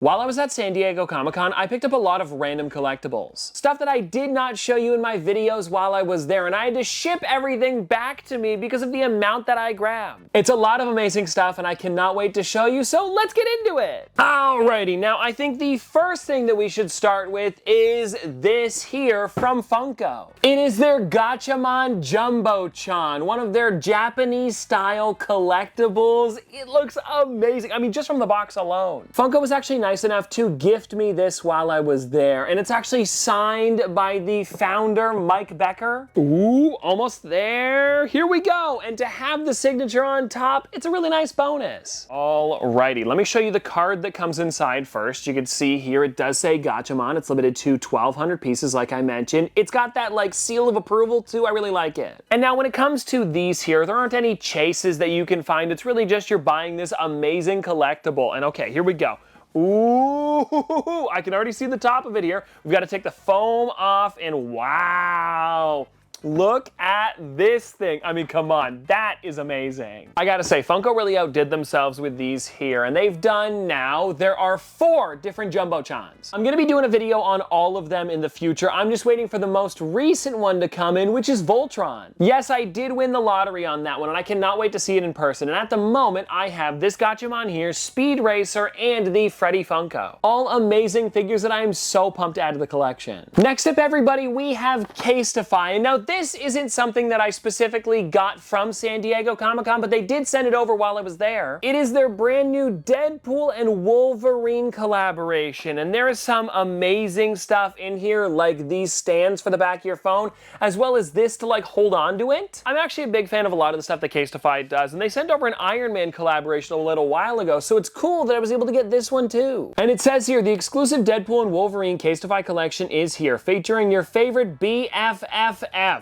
While I was at San Diego Comic-Con, I picked up a lot of random collectibles. Stuff that I did not show you in my videos while I was there, and I had to ship everything back to me because of the amount that I grabbed. It's a lot of amazing stuff, and I cannot wait to show you, so let's get into it! Alrighty, now I think the first thing that we should start with is this here from Funko. It is their Gatchaman Jumbo-chan, one of their Japanese-style collectibles. It looks amazing. I mean, just from the box alone. Funko was actually nice enough to gift me this while I was there, and it's actually signed by the founder, Mike Becker. Ooh, almost there. Here we go. And to have the signature on top, it's a really nice bonus. Alrighty, let me show you the card that comes inside first. You can see here it does say Gatchaman. It's limited to 1,200 pieces, like I mentioned. It's got that like seal of approval too. I really like it. And now when it comes to these here, there aren't any chases that you can find. It's really just you're buying this amazing collectible. And okay, here we go. Ooh, I can already see the top of it here. We've got to take the foam off, and wow. Look at this thing. I mean, come on, that is amazing. I gotta say, Funko really outdid themselves with these here, and they've done now, there are 4 different Jumbo-chans. I'm gonna be doing a video on all of them in the future. I'm just waiting for the most recent one to come in, which is Voltron. Yes, I did win the lottery on that one, and I cannot wait to see it in person. And at the moment, I have this Gatchaman here, Speed Racer, and the Freddy Funko. All amazing figures that I am so pumped to add to the collection. Next up, everybody, we have Casetify. And now this isn't something that I specifically got from San Diego Comic-Con, but they did send it over while I was there. It is their brand new Deadpool and Wolverine collaboration, and there is some amazing stuff in here, like these stands for the back of your phone, as well as this to like hold on to it. I'm actually a big fan of a lot of the stuff that Casetify does, and they sent over an Iron Man collaboration a little while ago, so it's cool that I was able to get this one too. And it says here, the exclusive Deadpool and Wolverine Casetify collection is here, featuring your favorite BFFFs.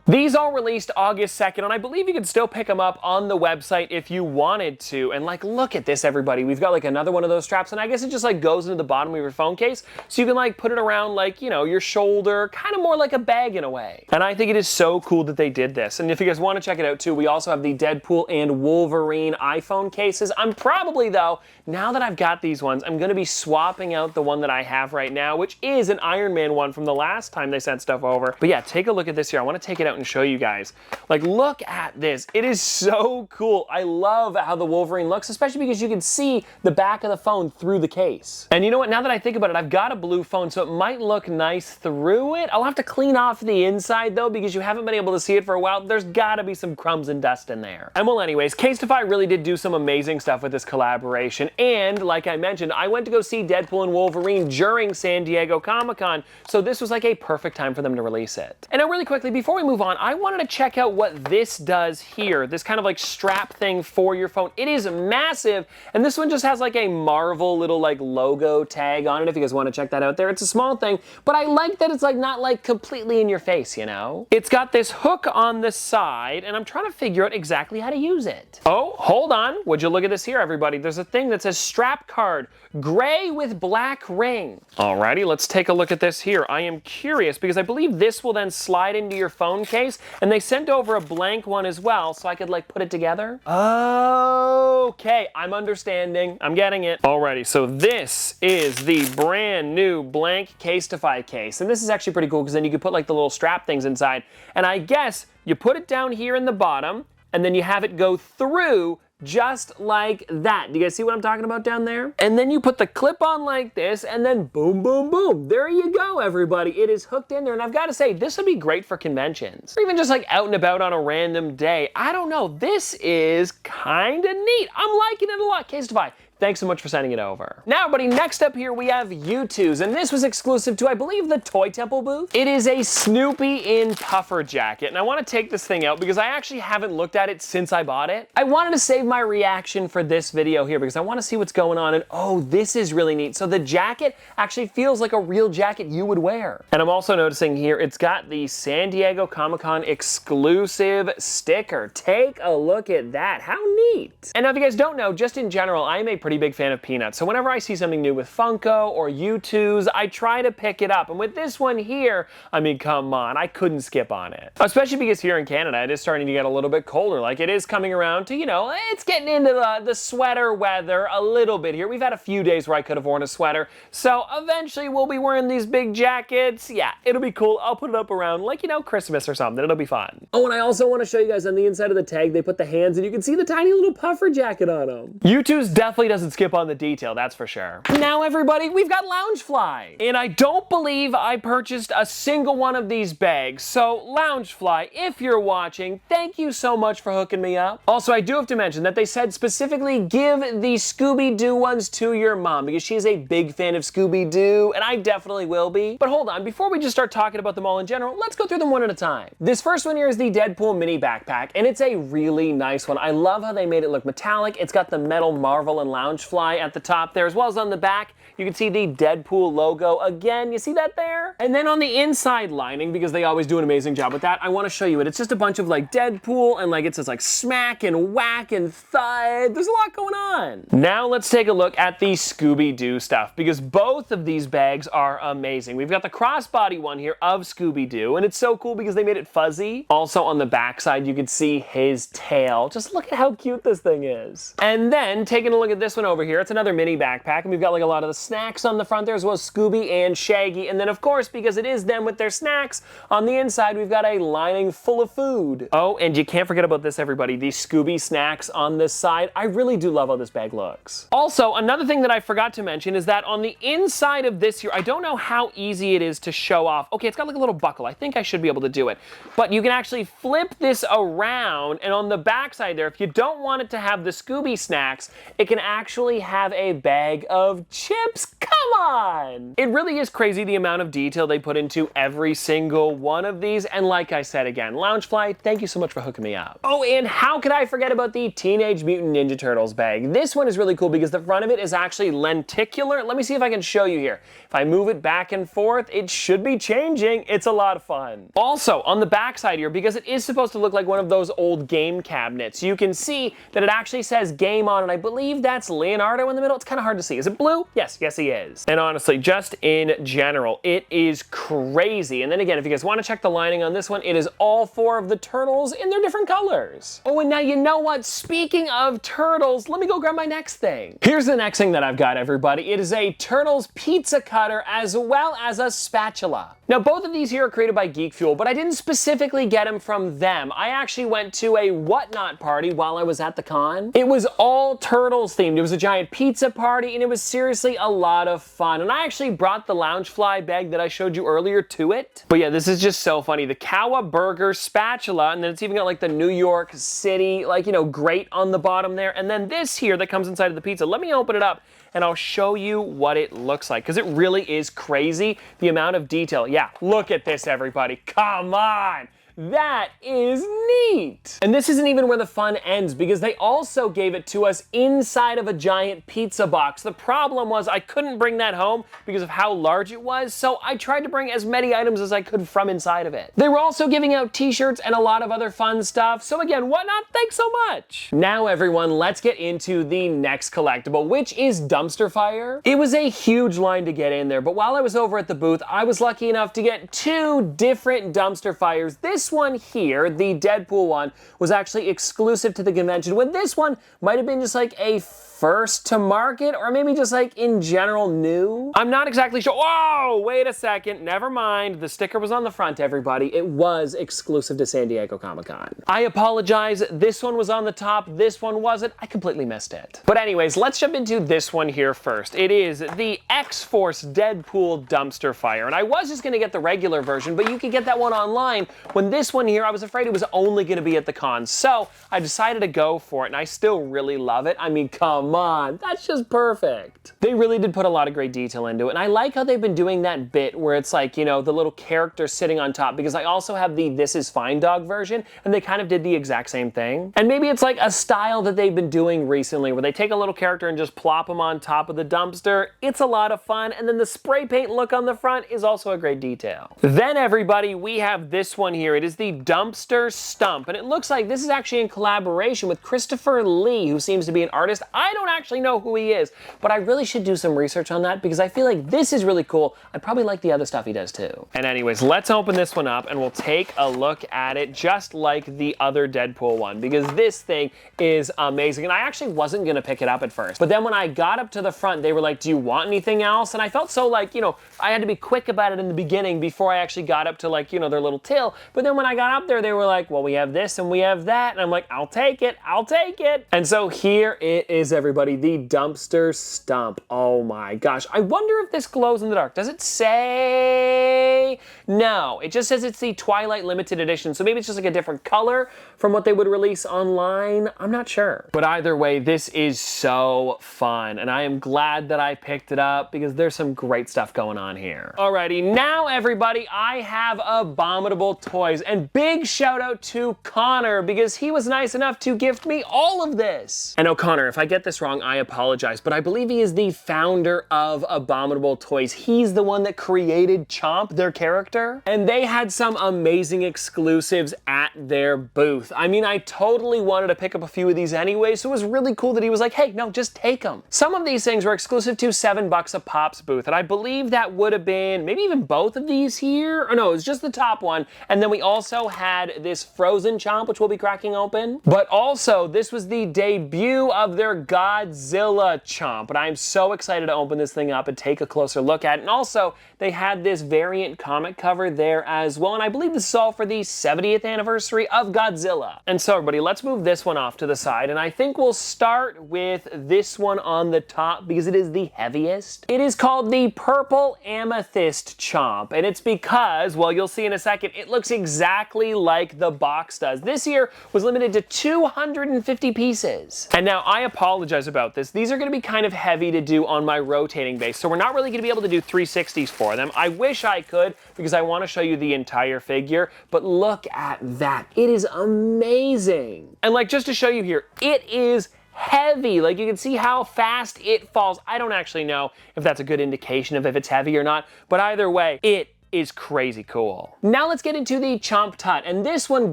These all released August 2nd, and I believe you can still pick them up on the website if you wanted to. And like, look at this, everybody. We've got like another one of those straps, and I guess it just like goes into the bottom of your phone case, so you can like put it around like, you know, your shoulder, kind of more like a bag in a way. And I think it is so cool that they did this. And if you guys want to check it out too, we also have the Deadpool and Wolverine iPhone cases. I'm probably, though, now that I've got these ones, I'm going to be swapping out the one that I have right now, which is an Iron Man one from the last time they sent stuff over. But yeah, take a look at this here. I want to take it out and show you guys. Like, look at this. It is so cool. I love how the Wolverine looks, especially because you can see the back of the phone through the case. And you know what? Now that I think about it, I've got a blue phone, so it might look nice through it. I'll have to clean off the inside, though, because you haven't been able to see it for a while. There's got to be some crumbs and dust in there. And well, anyways, Casetify really did do some amazing stuff with this collaboration. And like I mentioned, I went to go see Deadpool and Wolverine during San Diego Comic-Con, so this was like a perfect time for them to release it. And now really quickly, before we move on, I wanted to check out what this does here, this kind of like strap thing for your phone. It is massive, and this one just has like a Marvel little like logo tag on it, if you guys want to check that out there. It's a small thing, but I like that it's like not like completely in your face, you know? It's got this hook on the side, and I'm trying to figure out exactly how to use it. Oh, hold on. Would you look at this here, everybody? There's a thing that says strap card, gray with black ring. Alrighty, let's take a look at this here. I am curious because I believe this will then slide into your phone case, and they sent over a blank one as well, so I could like put it together. Okay, I'm understanding. I'm getting it. Alrighty, so this is the brand new blank Casetify case, and this is actually pretty cool because then you can put like the little strap things inside, and I guess you put it down here in the bottom, and then you have it go through just like that. Do you guys see what I'm talking about down there? And then you put the clip on like this, and then boom, boom, boom. There you go, everybody. It is hooked in there, and I've got to say, this would be great for conventions. Or even just like out and about on a random day. I don't know. This is kind of neat. I'm liking it a lot. Casetify, thanks so much for sending it over. Now, everybody, next up here we have Youtooz, and this was exclusive to, I believe, the Toy Temple booth. It is a Snoopy in puffer jacket, and I want to take this thing out because I actually haven't looked at it since I bought it. I wanted to save my reaction for this video here because I want to see what's going on, and oh, this is really neat. So the jacket actually feels like a real jacket you would wear. And I'm also noticing here, it's got the San Diego Comic-Con exclusive sticker. Take a look at that. How neat. And now, if you guys don't know, just in general, I am a pretty big fan of peanuts, so whenever I see something new with Funko or Youtooz, I try to pick it up. And with this one here, I mean, come on, I couldn't skip on it. Especially because here in Canada, it is starting to get a little bit colder. Like, it is coming around to, you know, it's getting into the sweater weather a little bit here. We've had a few days where I could have worn a sweater, so eventually we'll be wearing these big jackets. Yeah, it'll be cool. I'll put it up around, like, you know, Christmas or something. It'll be fun. Oh, and I also want to show you guys on the inside of the tag, they put the hands, and you can see the tiny little puffer jacket on them. Youtooz definitely doesn't skip on the detail, that's for sure. Now, everybody, we've got Loungefly. And I don't believe I purchased a single one of these bags. So, Loungefly, if you're watching, thank you so much for hooking me up. Also, I do have to mention that they said specifically give the Scooby-Doo ones to your mom because she's a big fan of Scooby-Doo, and I definitely will be. But hold on, before we just start talking about them all in general, let's go through them one at a time. This first one here is the Deadpool mini backpack, and it's a really nice one. I love how they made it look metallic. It's got the metal Marvel and Loungefly at the top there, as well as on the back. You can see the Deadpool logo again. You see that there? And then on the inside lining, because they always do an amazing job with that, I want to show you it. It's just a bunch of like Deadpool, and like it says like smack and whack and thud. There's a lot going on. Now let's take a look at the Scooby-Doo stuff, because both of these bags are amazing. We've got the crossbody one here of Scooby-Doo, and it's so cool because they made it fuzzy. Also on the back side, you can see his tail. Just look at how cute this thing is. And then taking a look at this one over here, it's another mini backpack, and we've got like a lot of the snacks on the front there, as well as Scooby and Shaggy. And then of course, because it is them with their snacks, on the inside we've got a lining full of food. Oh, and you can't forget about this, everybody, these Scooby snacks on this side. I really do love how this bag looks. Also, another thing that I forgot to mention is that on the inside of this here, I don't know how easy it is to show off. Okay, it's got like a little buckle. I think I should be able to do it. But you can actually flip this around, and on the back side there, if you don't want it to have the Scooby snacks, it can actually have a bag of chips. Come on! It really is crazy the amount of detail they put into every single one of these, and like I said again, Loungefly, thank you so much for hooking me up. Oh, and how could I forget about the Teenage Mutant Ninja Turtles bag? This one is really cool because the front of it is actually lenticular. Let me see if I can show you here. If I move it back and forth, it should be changing. It's a lot of fun. Also, on the back side here, because it is supposed to look like one of those old game cabinets, you can see that it actually says game on, and I believe that's Leonardo in the middle. It's kind of hard to see. Is it blue? Yes, he is. And honestly, just in general, it is crazy. And then again, if you guys want to check the lining on this one, it is all 4 of the turtles in their different colors. Oh, and now you know what? Speaking of turtles, let me go grab my next thing. Here's the next thing that I've got, everybody. It is a Turtles pizza cutter as well as a spatula. Now, both of these here are created by Geek Fuel, but I didn't specifically get them from them. I actually went to a whatnot party while I was at the con. It was all Turtles themed. It was a giant pizza party, and it was seriously a lot of fun. And I actually brought the Loungefly bag that I showed you earlier to it. But yeah, this is just so funny. The Kawa Burger spatula, and then it's even got like the New York City, like, you know, grate on the bottom there. And then this here that comes inside of the pizza. Let me open it up and I'll show you what it looks like, because it really is crazy, the amount of detail. Yeah, look at this, everybody. Come on. That is neat! And this isn't even where the fun ends, because they also gave it to us inside of a giant pizza box. The problem was I couldn't bring that home because of how large it was, so I tried to bring as many items as I could from inside of it. They were also giving out t-shirts and a lot of other fun stuff, so again, whatnot, thanks so much! Now everyone, let's get into the next collectible, which is Dumpster Fire. It was a huge line to get in there, but while I was over at the booth, I was lucky enough to get 2 different Dumpster Fires. This one here, the Deadpool one, was actually exclusive to the convention, when this one might have been just like a first to market, or maybe just like in general new. I'm not exactly sure. Whoa, wait a second, never mind. The sticker was on the front, everybody. It was exclusive to San Diego Comic-Con. I apologize, this one was on the top, this one wasn't. I completely missed it. But anyways, let's jump into this one here first. It is the X-Force Deadpool Dumpster Fire, and I was just gonna get the regular version, but you can get that one online. When this one here, I was afraid it was only gonna be at the con, so I decided to go for it, and I still really love it. I mean, come on, that's just perfect. They really did put a lot of great detail into it, and I like how they've been doing that bit where it's like, you know, the little character sitting on top, because I also have the This Is Fine Dog version, and they kind of did the exact same thing. And maybe it's like a style that they've been doing recently, where they take a little character and just plop them on top of the dumpster. It's a lot of fun, and then the spray paint look on the front is also a great detail. Then everybody, we have this one here. It is the Dumpster Stump, and it looks like this is actually in collaboration with Christopher Lee, who seems to be an artist. I don't actually know who he is, but I really should do some research on that because I feel like this is really cool. I'd probably like the other stuff he does too. And anyways, let's open this one up and we'll take a look at it just like the other Deadpool one, because this thing is amazing. And I actually wasn't gonna pick it up at first, but then when I got up to the front, they were like, do you want anything else? And I felt so like, you know, I had to be quick about it in the beginning before I actually got up to like, you know, their little till. But then when I got up there, they were like, well, we have this and we have that. And I'm like, I'll take it, I'll take it. And so here it is, everybody, the Dumpster Stump. Oh my gosh. I wonder if this glows in the dark. Does it say? No, it just says it's the Twilight Limited Edition. So maybe it's just like a different color from what they would release online. I'm not sure. But either way, this is so fun. And I am glad that I picked it up because there's some great stuff going on here. Alrighty, now everybody, I have Abominable toys. And big shout out to Connor because he was nice enough to gift me all of this. And oh, Connor, if I get this wrong, I apologize. But I believe he is the founder of Abominable Toys. He's the one that created Chomp, their character. And they had some amazing exclusives at their booth. I mean, I totally wanted to pick up a few of these anyway, so it was really cool that he was like, hey, no, just take them. Some of these things were exclusive to $7 a pop's booth, and I believe that would have been maybe even both of these here. Or no, it was just the top one. And then we also had this frozen Chomp, which we'll be cracking open. But also, this was the debut of their Godzilla Chomp, and I'm so excited to open this thing up and take a closer look at it. And also, they had this variant comic cover there as well, and I believe this is all for the 70th anniversary of Godzilla. And so everybody, let's move this one off to the side, and I think we'll start with this one on the top because it is the heaviest. It is called the Purple Amethyst Chomp, and it's because, well, you'll see in a second, it looks exactly like the box does. This year was limited to 250 pieces. And now I apologize about this. These are gonna be kind of heavy to do on my rotating base, so we're not really gonna be able to do 360s for them. I wish I could because I want to show you the entire figure, but look at that. It is amazing. And like, just to show you here, it is heavy. Like, you can see how fast it falls. I don't actually know if that's a good indication of if it's heavy or not, but either way, it is crazy cool. Now let's get into the Chomp Tut, and this one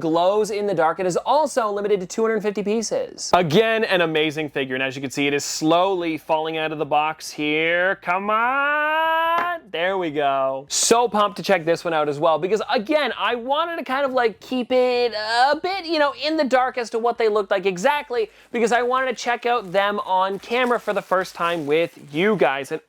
glows in the dark. It is also limited to 250 pieces. Again, an amazing figure, and as you can see, it is slowly falling out of the box here. Come on! There we go. So pumped to check this one out as well, because again, I wanted to kind of like keep it a bit, you know, in the dark as to what they looked like exactly, because I wanted to check out them on camera for the first time with you guys, and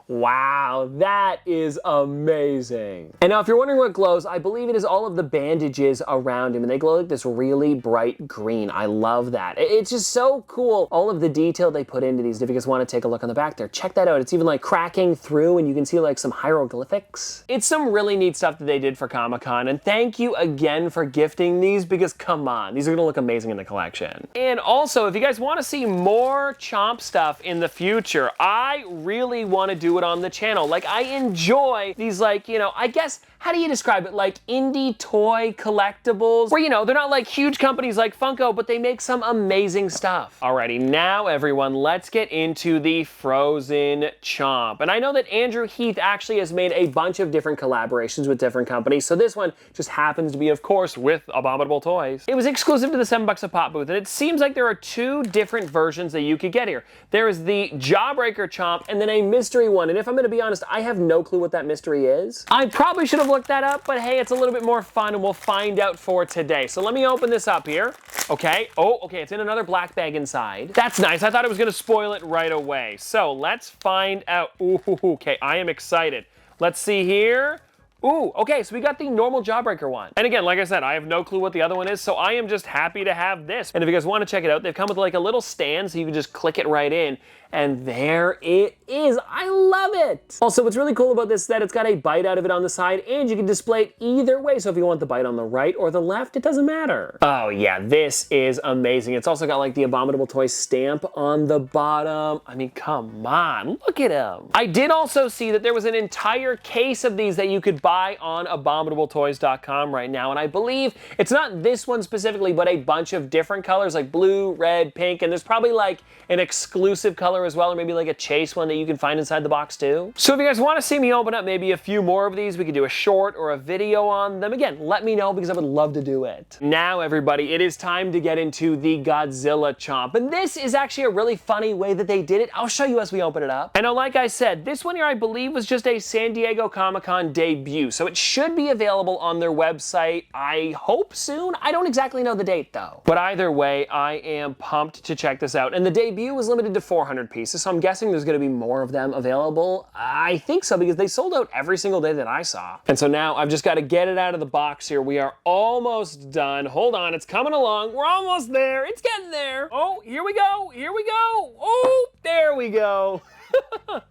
wow, that is amazing. And now if you're wondering what glows, I believe it is all of the bandages around him, and they glow like this really bright green. I love that. It's just so cool, all of the detail they put into these. If you guys want to take a look on the back there, check that out. It's even like cracking through and you can see like some hieroglyphics. It's some really neat stuff that they did for Comic-Con, and thank you again for gifting these because come on, these are gonna look amazing in the collection. And also, if you guys want to see more Chomp stuff in the future, I really want to do it on the channel. Like, I enjoy these, like, you know, I guess, how do you describe it? Like indie toy collectibles where, you know, they're not like huge companies like Funko, but they make some amazing stuff. Alrighty, now everyone, let's get into the frozen Chomp. And I know that Andrew Heath actually has made a bunch of different collaborations with different companies, so this one just happens to be, of course, with Abominable Toys. It was exclusive to the $7 a pop booth, and it seems like there are two different versions that you could get here. There is the Jawbreaker Chomp and then a mystery one, and if I'm gonna be honest, I have no clue what that mystery is. I probably should have looked that up, but hey, it's a little bit more fun and we'll find out for today. So let me open this up here. Okay, oh, okay, it's in another black bag inside. That's nice, I thought it was gonna spoil it right away. So let's find out. Ooh, okay, I am excited. Let's see here. Ooh, okay, so we got the normal Jawbreaker one. And again, like I said, I have no clue what the other one is, so I am just happy to have this. And if you guys want to check it out, they've come with like a little stand so you can just click it right in. And there it is. I love it. Also, what's really cool about this is that it's got a bite out of it on the side, and you can display it either way. So if you want the bite on the right or the left, it doesn't matter. Oh yeah, this is amazing. It's also got like the Abominable Toys stamp on the bottom. I mean, come on, look at him. I did also see that there was an entire case of these that you could buy on abominabletoys.com right now, and I believe it's not this one specifically, but a bunch of different colors like blue, red, pink, and there's probably like an exclusive color color as well, or maybe like a chase one that you can find inside the box too. So if you guys want to see me open up maybe a few more of these, we could do a short or a video on them. Again, let me know because I would love to do it. Now everybody, it is time to get into the Godzilla Chomp. And this is actually a really funny way that they did it. I'll show you as we open it up. And now, like I said, this one here I believe was just a San Diego Comic-Con debut. So it should be available on their website, I hope soon. I don't exactly know the date though. But either way, I am pumped to check this out. And the debut was limited to 400 pieces, so I'm guessing there's gonna be more of them available. I think so, because they sold out every single day that I saw. And so now I've just gotta get it out of the box here. We are almost done. Hold on, it's coming along. We're almost there. It's getting there. Oh, here we go. Here we go. Oh, there we go.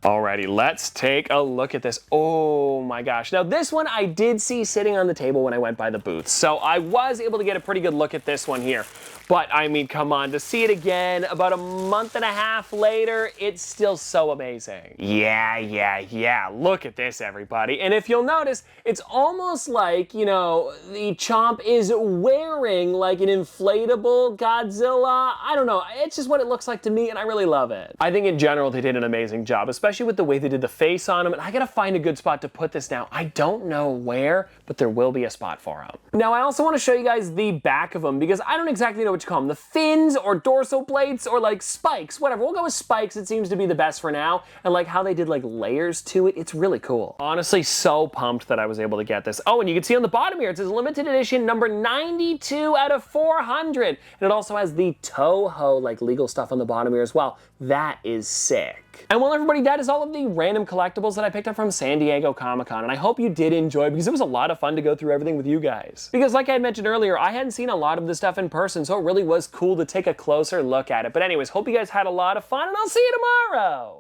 Alrighty, let's take a look at this. Oh my gosh. Now this one I did see sitting on the table when I went by the booth, so I was able to get a pretty good look at this one here. But I mean, come on, to see it again about a month and a half later, it's still so amazing. Yeah, look at this, everybody. And if you'll notice, it's almost like, you know, the Chomp is wearing like an inflatable Godzilla. I don't know, it's just what it looks like to me, and I really love it. I think in general they did an amazing job, especially with the way they did the face on him, and I gotta find a good spot to put this now. I don't know where, but there will be a spot for him. Now I also want to show you guys the back of him, because I don't exactly know what to call them, the fins or dorsal plates or like spikes, whatever. We'll go with spikes. It seems to be the best for now, and like how they did like layers to it, it's really cool. Honestly, so pumped that I was able to get this. Oh, and you can see on the bottom here, it says limited edition number 92 out of 400, and it also has the Toho like legal stuff on the bottom here as well. That is sick. And well, everybody, that is all of the random collectibles that I picked up from San Diego Comic-Con, and I hope you did enjoy, because it was a lot of fun to go through everything with you guys. Because like I had mentioned earlier, I hadn't seen a lot of this stuff in person, so it really was cool to take a closer look at it. But anyways, hope you guys had a lot of fun, and I'll see you tomorrow!